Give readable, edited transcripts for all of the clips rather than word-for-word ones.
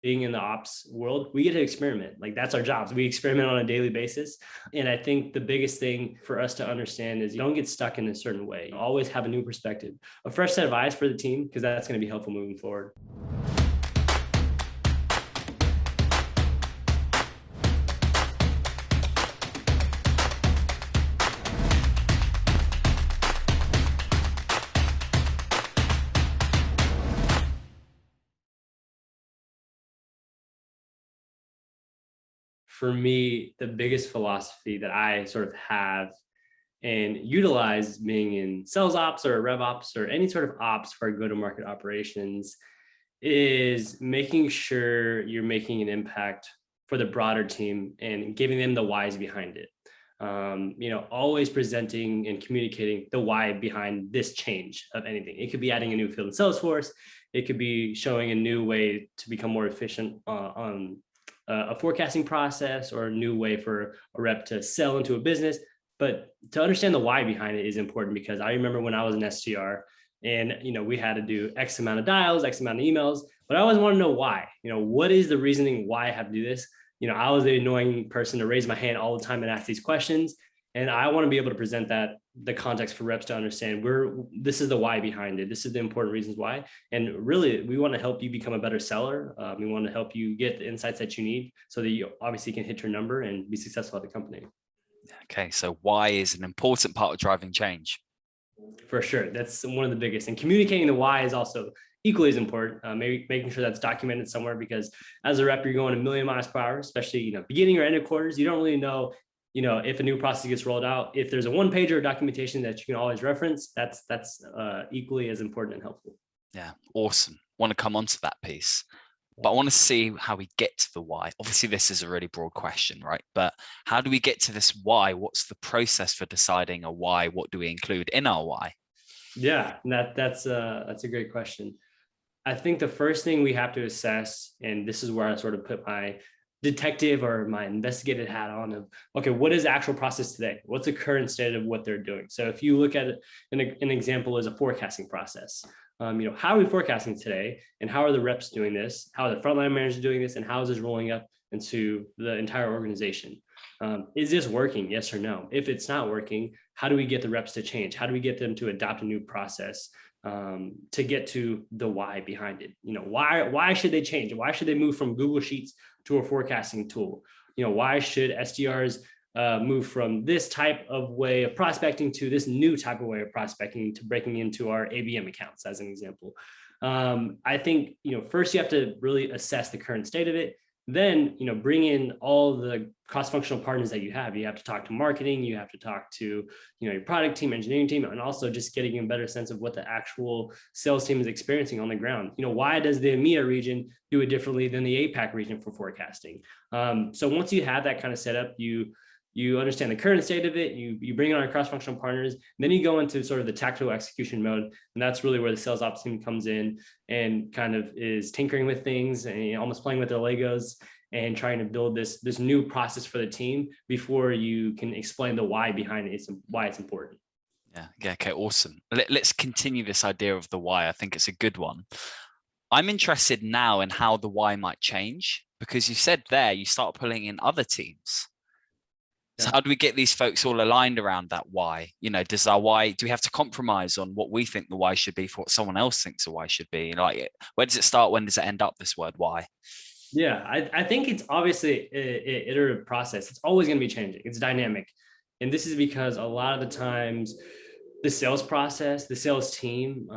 being in the ops world, we get to experiment. Like that's our jobs. We experiment on a daily basis. And I think the biggest thing for us to understand is you don't get stuck in a certain way. Always have a new perspective, a fresh set of eyes for the team, because that's going to be helpful moving forward. For me, the biggest philosophy that I sort of have and utilize being in sales ops or rev ops or any sort of ops for go-to-market operations is making sure you're making an impact for the broader team and giving them the whys behind it. Always presenting and communicating the why behind this change of anything. It could be adding a new field in Salesforce. It could be showing a new way to become more efficient on a forecasting process, or a new way for a rep to sell into a business. But to understand the why behind it is important, because I remember when I was an SDR and, we had to do X amount of dials, X amount of emails, but I always want to know why. What is the reasoning why I have to do this? I was the annoying person to raise my hand all the time and ask these questions. And I want to be able to present the context for reps to understand this is the why behind it. This is the important reasons why. And really, we want to help you become a better seller. We want to help you get the insights that you need so that you obviously can hit your number and be successful at the company. Okay, so why is an important part of driving change? For sure. That's one of the biggest. And communicating the why is also equally as important. Maybe making sure that's documented somewhere, because as a rep, you're going a million miles per hour, especially, beginning or end of quarters. You don't really know, if a new process gets rolled out. If there's a one page or documentation that you can always reference, that's equally as important and helpful. Yeah, awesome. Want to come on to that piece. But I want to see how we get to the why. Obviously, this is a really broad question, right? But how do we get to this why? What's the process for deciding a why? What do we include in our why? Yeah, that's a great question. I think the first thing we have to assess, and this is where I sort of put my detective or my investigative hat on, of, okay, what is the actual process today? What's the current state of what they're doing? So if you look at it, an example is a forecasting process. How are we forecasting today, and how are the reps doing this? How are the frontline managers doing this? And how is this rolling up into the entire organization? Is this working? Yes or no? If it's not working, how do we get the reps to change? How do we get them to adopt a new process to get to the why behind it? Why should they change? Why should they move from Google Sheets to a forecasting tool? Why should SDRs move from this type of way of prospecting to this new type of way of prospecting, to breaking into our ABM accounts, as an example? I think, first you have to really assess the current state of it. Then, bring in all the cross-functional partners that you have. You have to talk to marketing, you have to talk to, your product team, engineering team, and also just getting a better sense of what the actual sales team is experiencing on the ground. Why does the EMEA region do it differently than the APAC region for forecasting? So once you have that kind of setup, you understand the current state of it, you bring on our cross-functional partners, and then you go into sort of the tactical execution mode. And that's really where the sales ops team comes in and kind of is tinkering with things and almost playing with their Legos and trying to build this new process for the team before you can explain the why behind it, why it's important. Yeah. Okay. Awesome. Let's continue this idea of the why. I think it's a good one. I'm interested now in how the why might change, because you said there you start pulling in other teams. So how do we get these folks all aligned around that why? Does our why, do we have to compromise on what we think the why should be for what someone else thinks the why should be? Like, where does it start? When does it end up, this word why? Yeah, I think it's obviously an iterative process. It's always going to be changing. It's dynamic. And this is because a lot of the times the sales process, the sales team,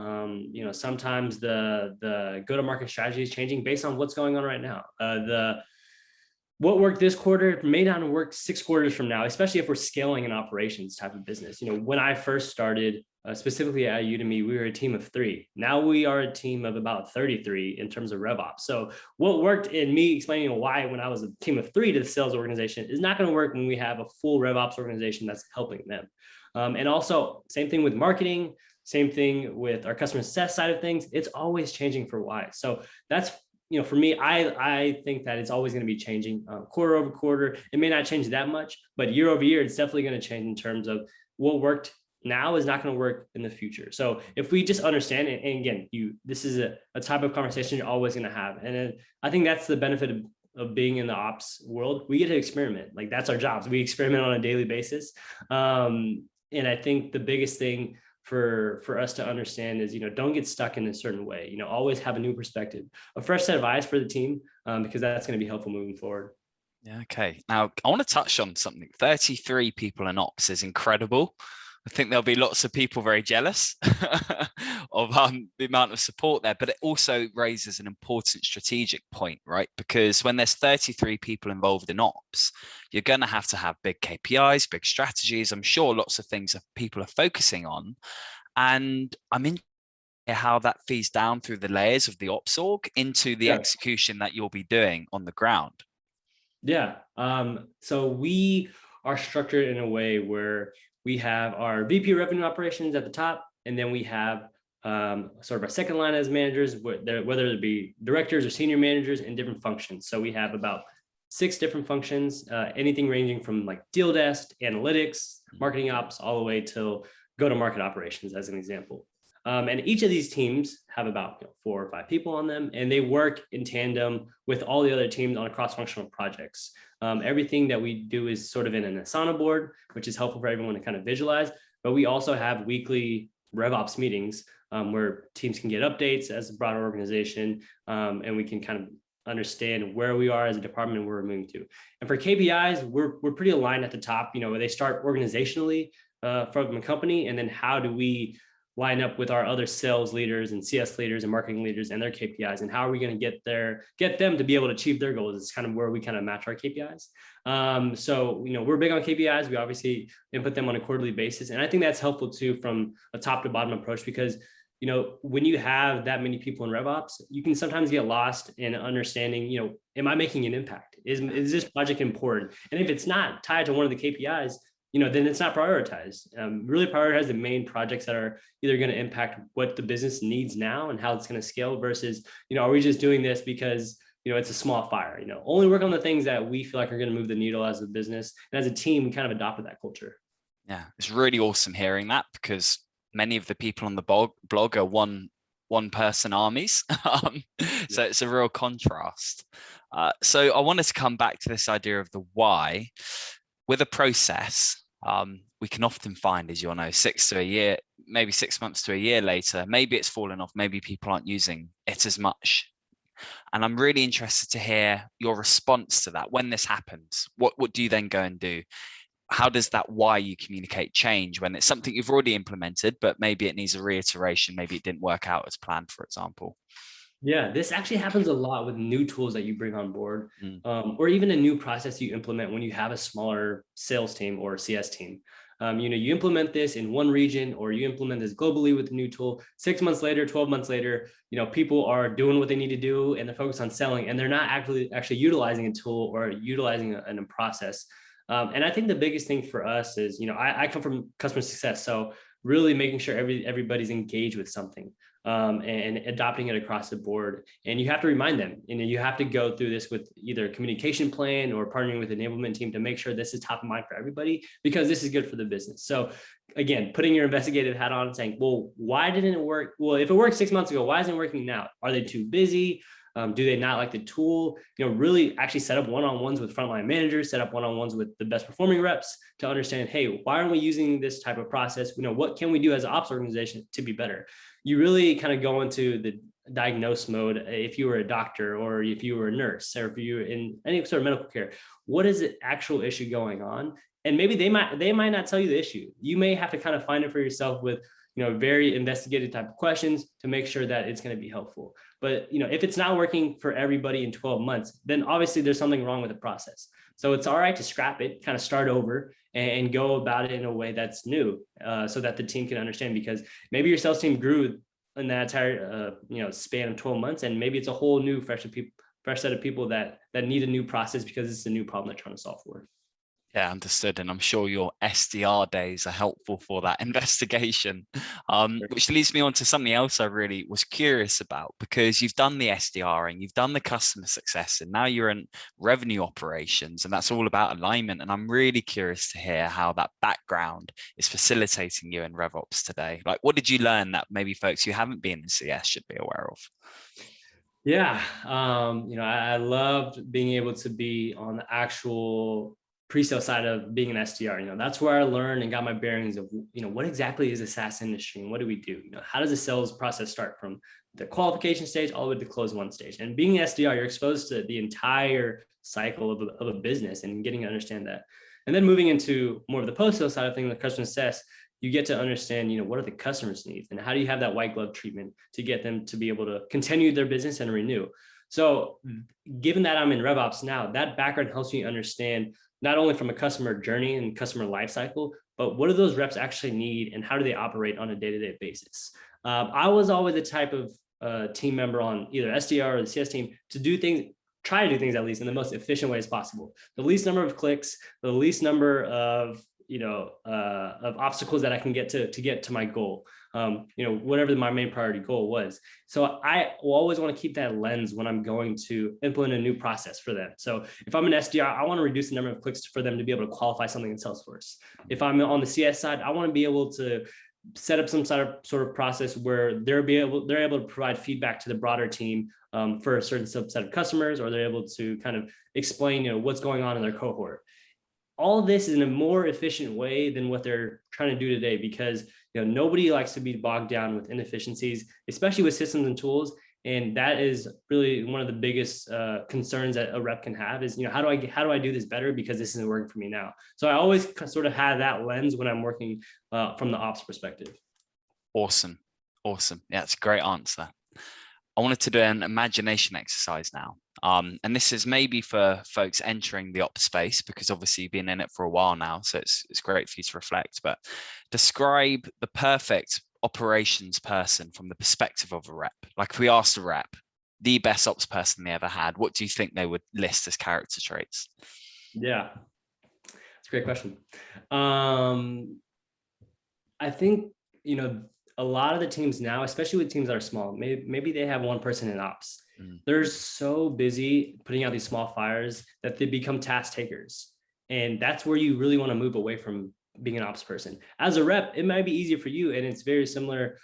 sometimes the go-to-market strategy is changing based on what's going on right now. What worked this quarter may not work 6 quarters from now, especially if we're scaling an operations type of business. When I first started, specifically at Udemy, we were a team of 3. Now we are a team of about 33 in terms of RevOps. So what worked in me explaining why when I was a team of 3 to the sales organization is not going to work when we have a full RevOps organization that's helping them. And also, same thing with marketing, same thing with our customer success side of things. It's always changing for why. So that's, for me, I think that it's always going to be changing quarter over quarter. It may not change that much, but year over year, it's definitely going to change in terms of what worked now is not going to work in the future. So if we just understand it, and again, this is a type of conversation you're always going to have. And I think that's the benefit of being in the ops world. We get to experiment. Like that's our jobs. We experiment on a daily basis. And I think the biggest thing for us to understand is, don't get stuck in a certain way, always have a new perspective, a fresh set of eyes for the team, because that's going to be helpful moving forward. Yeah, okay. Now I want to touch on something. 33 people in ops is incredible. I think there'll be lots of people very jealous of the amount of support there, but it also raises an important strategic point, right? Because when there's 33 people involved in ops, you're going to have big KPIs, big strategies. I'm sure lots of things that people are focusing on. And I'm interested in how that feeds down through the layers of the ops org into the execution that you'll be doing on the ground. Yeah. So we are structured in a way where we have our VP revenue operations at the top, and then we have sort of our second line as managers, whether it be directors or senior managers in different functions. So we have about 6 different functions, anything ranging from like deal desk, analytics, marketing ops, all the way till go-to-market operations, as an example. And each of these teams have about 4 or 5 people on them, and they work in tandem with all the other teams on cross-functional projects. Everything that we do is sort of in an Asana board, which is helpful for everyone to kind of visualize. But we also have weekly RevOps meetings where teams can get updates as a broader organization, and we can kind of understand where we are as a department and where we're moving to. And for KPIs, we're pretty aligned at the top, where they start organizationally from a company, and then how do we line up with our other sales leaders and CS leaders and marketing leaders and their KPIs, and how are we going to get them to be able to achieve their goals? It's kind of where we kind of match our KPIs. So, we're big on KPIs. We obviously input them on a quarterly basis. And I think that's helpful too, from a top to bottom approach, because, when you have that many people in RevOps, you can sometimes get lost in understanding, am I making an impact? Is this project important? And if it's not tied to one of the KPIs, then it's not prioritized. Really prioritize the main projects that are either going to impact what the business needs now and how it's going to scale versus, are we just doing this because, it's a small fire, only work on the things that we feel like are going to move the needle as a business. And as a team, we kind of adopted that culture. Yeah, it's really awesome hearing that, because many of the people on the blog are one person armies. So it's a real contrast. So I wanted to come back to this idea of the why. With a process, we can often find, as you all know, 6 to a year, maybe 6 months to a year later, maybe it's fallen off, maybe people aren't using it as much. And I'm really interested to hear your response to that. When this happens, what do you then go and do? How does that why you communicate change when it's something you've already implemented, but maybe it needs a reiteration, maybe it didn't work out as planned, for example? Yeah, this actually happens a lot with new tools that you bring on board, or even a new process you implement when you have a smaller sales team or CS team. You implement this in one region, or you implement this globally with a new tool. 6 months later, 12 months later, people are doing what they need to do and they're focused on selling, and they're not actually utilizing a tool or utilizing a process. And I think the biggest thing for us is, I come from customer success, so really making sure everybody's engaged with something. And adopting it across the board. And you have to remind them, you have to go through this with either a communication plan or partnering with the enablement team to make sure this is top of mind for everybody, because this is good for the business. So again, putting your investigative hat on and saying, well, why didn't it work? Well, if it worked 6 months ago, why isn't it working now? Are they too busy? Do they not like the tool? Really actually set up one-on-ones with frontline managers, set up one-on-ones with the best performing reps to understand, hey, why aren't we using this type of process? What can we do as an ops organization to be better? You really kind of go into the diagnose mode. If you were a doctor, or if you were a nurse, or if you were in any sort of medical care, what is the actual issue going on? And maybe they might not tell you the issue. You may have to kind of find it for yourself with very investigative type of questions to make sure that it's going to be helpful. But if it's not working for everybody in 12 months, then obviously there's something wrong with the process. So it's all right to scrap it, kind of start over and go about it in a way that's new, so that the team can understand, because maybe your sales team grew in that entire span of 12 months, and maybe it's a whole new fresh set of people that need a new process because it's a new problem they're trying to solve for. Yeah, understood. And I'm sure your SDR days are helpful for that investigation. Which leads me on to something else I really was curious about, because you've done the SDRing, you've done the customer success, and now you're in revenue operations, and that's all about alignment. And I'm really curious to hear how that background is facilitating you in RevOps today. Like, what did you learn that maybe folks who haven't been in CS should be aware of? Yeah, I loved being able to be on the actual pre-sale side of being an SDR. That's where I learned and got my bearings of, what exactly is the SaaS industry and what do we do? How does the sales process start from the qualification stage all the way to the close one stage? And being an SDR, you're exposed to the entire cycle of a business and getting to understand that. And then moving into more of the post-sale side of things, the customer success, you get to understand, what are the customers' needs and how do you have that white glove treatment to get them to be able to continue their business and renew. So given that I'm in RevOps now, that background helps me understand not only from a customer journey and customer life cycle, but what do those reps actually need and how do they operate on a day-to-day basis? I was always the type of team member on either SDR or the CS team to do things, try to do things at least in the most efficient way as possible. The least number of clicks, the least number of of obstacles that I can get to get to my goal, whatever my main priority goal was. So I will always want to keep that lens when I'm going to implement a new process for them. So if I'm an SDR, I want to reduce the number of clicks for them to be able to qualify something in Salesforce. If I'm on the CS side, I want to be able to set up some sort of process where they're able to provide feedback to the broader team for a certain subset of customers, or they're able to kind of explain, what's going on in their cohort. All of this is in a more efficient way than what they're trying to do today, because nobody likes to be bogged down with inefficiencies, especially with systems and tools. And that is really one of the biggest concerns that a rep can have is, how do I do this better because this isn't working for me now. So I always sort of have that lens when I'm working from the ops perspective. Awesome. Yeah, it's a great answer. I wanted to do an imagination exercise now. And this is maybe for folks entering the ops space, because obviously you've been in it for a while now. So it's great for you to reflect, but describe the perfect operations person from the perspective of a rep. Like if we asked a rep, the best ops person they ever had, what do you think they would list as character traits? Yeah, it's a great question. I think, a lot of the teams now, especially with teams that are small, maybe they have one person in ops. They're so busy putting out these small fires that they become task takers. And that's where you really want to move away from being an ops person. As a rep, it might be easier for you. And it's very similar,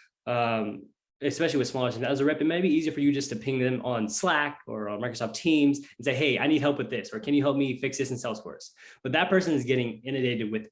especially with smaller teams. As a rep, it might be easier for you just to ping them on Slack or on Microsoft Teams and say, hey, I need help with this, or can you help me fix this in Salesforce? But that person is getting inundated with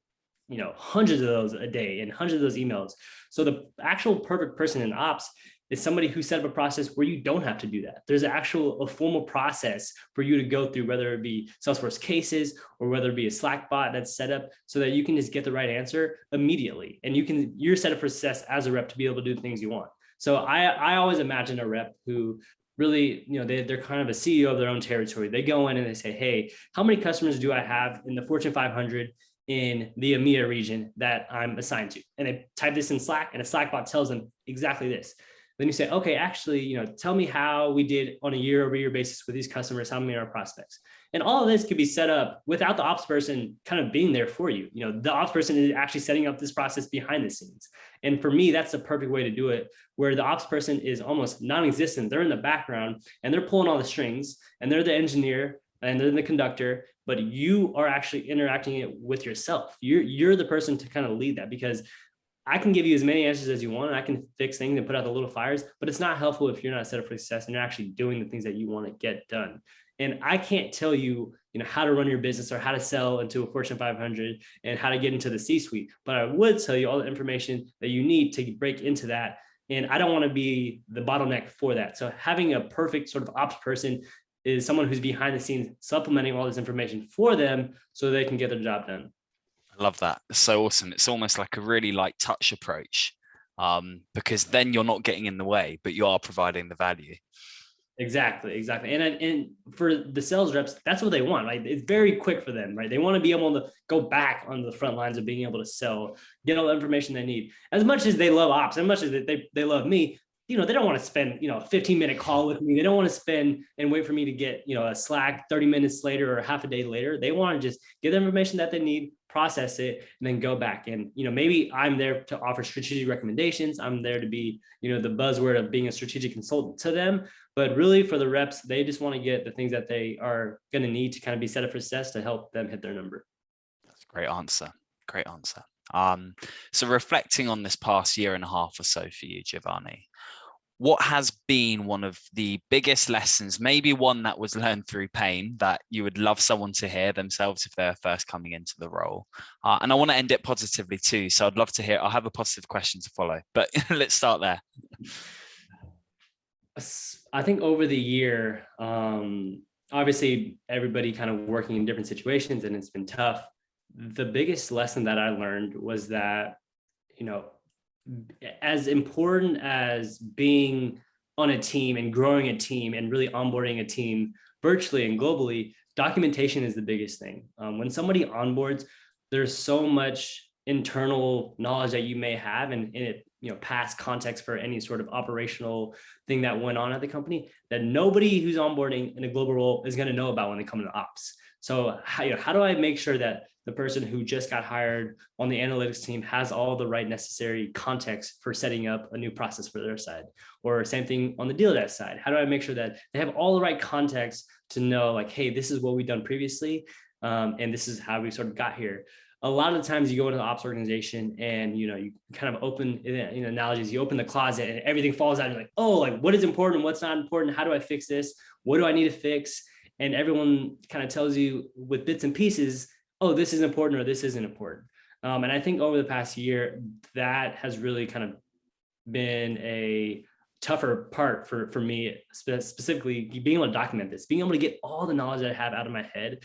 hundreds of those a day and hundreds of those emails. So the actual perfect person in ops is somebody who set up a process where you don't have to do that. There's a formal process for you to go through, whether it be Salesforce cases or whether it be a Slack bot that's set up so that you can just get the right answer immediately. And you're set up for success as a rep to be able to do the things you want. So I always imagine a rep who really, they're kind of a CEO of their own territory. They go in and they say, hey, how many customers do I have in the Fortune 500 in the EMEA region that I'm assigned to? And they type this in Slack, and a Slack bot tells them exactly this. Then you say, okay, actually, tell me how we did on a year-over-year basis with these customers, how many are prospects? And all of this could be set up without the ops person kind of being there for you. The ops person is actually setting up this process behind the scenes. And for me, that's the perfect way to do it, where the ops person is almost non-existent. They're in the background and they're pulling all the strings, and they're the engineer and they're the conductor, but you are actually interacting it with yourself. You're the person to kind of lead that, because I can give you as many answers as you want, and I can fix things and put out the little fires, but it's not helpful if you're not set up for success and you're actually doing the things that you want to get done. And I can't tell you, how to run your business or how to sell into a Fortune 500 and how to get into the C-suite, but I would tell you all the information that you need to break into that. And I don't want to be the bottleneck for that. So having a perfect sort of ops person is someone who's behind the scenes supplementing all this information for them so they can get their job done. I love that. It's so awesome. It's almost like a really light touch approach, because then you're not getting in the way, but you are providing the value. Exactly. And for the sales reps, that's what they want, right? It's very quick for them, right? They want to be able to go back on the front lines of being able to sell, get all the information they need. As much as they love ops, as much as they love me, they don't want to spend, a 15-minute call with me. They don't want to spend and wait for me to get, a Slack 30 minutes later or half a day later. They want to just get the information that they need, process it, and then go back. And, maybe I'm there to offer strategic recommendations. I'm there to be, the buzzword of being a strategic consultant to them. But really for the reps, they just want to get the things that they are going to need to kind of be set up for success to help them hit their number. That's a great answer. Great answer. So reflecting on this past year and a half or so for you, Giovanni, what has been one of the biggest lessons, maybe one that was learned through pain, that you would love someone to hear themselves if they're first coming into the role? And I want to end it positively too. So I'd love to hear, I'll have a positive question to follow, but let's start there. I think over the year, obviously everybody kind of working in different situations and it's been tough. The biggest lesson that I learned was that, as important as being on a team and growing a team and really onboarding a team virtually and globally, documentation is the biggest thing. When somebody onboards, there's so much internal knowledge that you may have and it, past context for any sort of operational thing that went on at the company that nobody who's onboarding in a global role is going to know about when they come into ops. So how do I make sure that the person who just got hired on the analytics team has all the right necessary context for setting up a new process for their side? Or same thing on the deal desk side. How do I make sure that they have all the right context to know like, hey, this is what we've done previously. And this is how we sort of got here. A lot of the times you go into the ops organization and, you kind of open, analogies, you open the closet and everything falls out. You're like, oh, like what is important? What's not important? How do I fix this? What do I need to fix? And everyone kind of tells you with bits and pieces, oh, this is important or this isn't important. And I think over the past year, that has really kind of been a tougher part for me, specifically being able to document this, being able to get all the knowledge that I have out of my head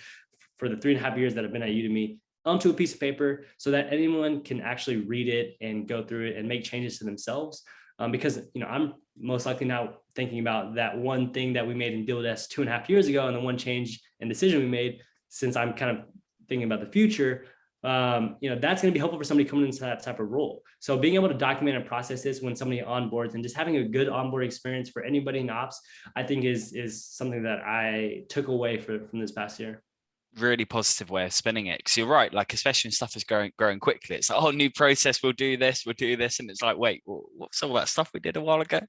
for the 3.5 years that I've been at Udemy onto a piece of paper so that anyone can actually read it and go through it and make changes to themselves. Because, I'm most likely now thinking about that one thing that we made in Deal Desk 2.5 years ago and the one change and decision we made since I'm kind of thinking about the future. That's going to be helpful for somebody coming into that type of role. So being able to document and process this when somebody onboards and just having a good onboard experience for anybody in ops, I think is something that I took away from this past year. Really positive way of spinning it, because you're right, like especially when stuff is growing quickly, it's like, oh, new process, we'll do this, and it's like, wait, what's all that stuff we did a while ago?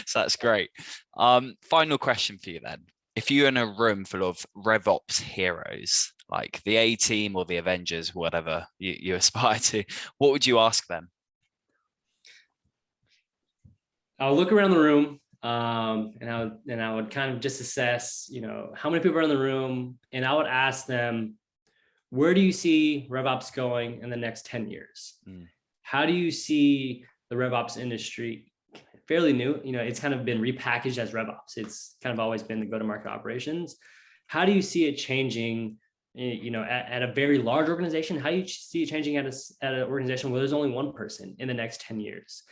So that's great. Final question for you then. If you're in a room full of revops heroes like the A team or the Avengers, whatever you aspire to, what would you ask them? I'll look around the room and I would kind of just assess, how many people are in the room, and I would ask them, where do you see RevOps going in the next 10 years? How do you see the RevOps industry? Fairly new, it's kind of been repackaged as RevOps. It's kind of always been the go-to-market operations. How do you see it changing, at a very large organization? How do you see it changing at an organization where there's only one person in the next 10 years?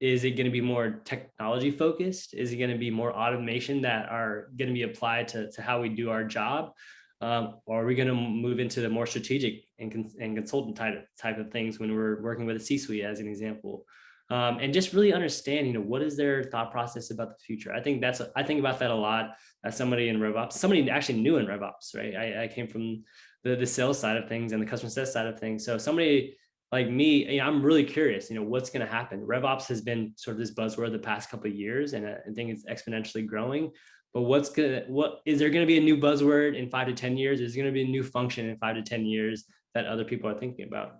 Is it going to be more technology focused? Is it going to be more automation that are going to be applied to how we do our job? Or are we going to move into the more strategic and consultant type of things when we're working with a C-suite, as an example? And just really understand, what is their thought process about the future? I think about that a lot as somebody in RevOps, somebody actually new in RevOps, right? I came from the sales side of things and the customer success side of things. So somebody like me, I'm really curious, what's going to happen. RevOps has been sort of this buzzword the past couple of years, and I think it's exponentially growing. But what is there going to be a new buzzword in 5 to 10 years? Is there going to be a new function in 5 to 10 years that other people are thinking about?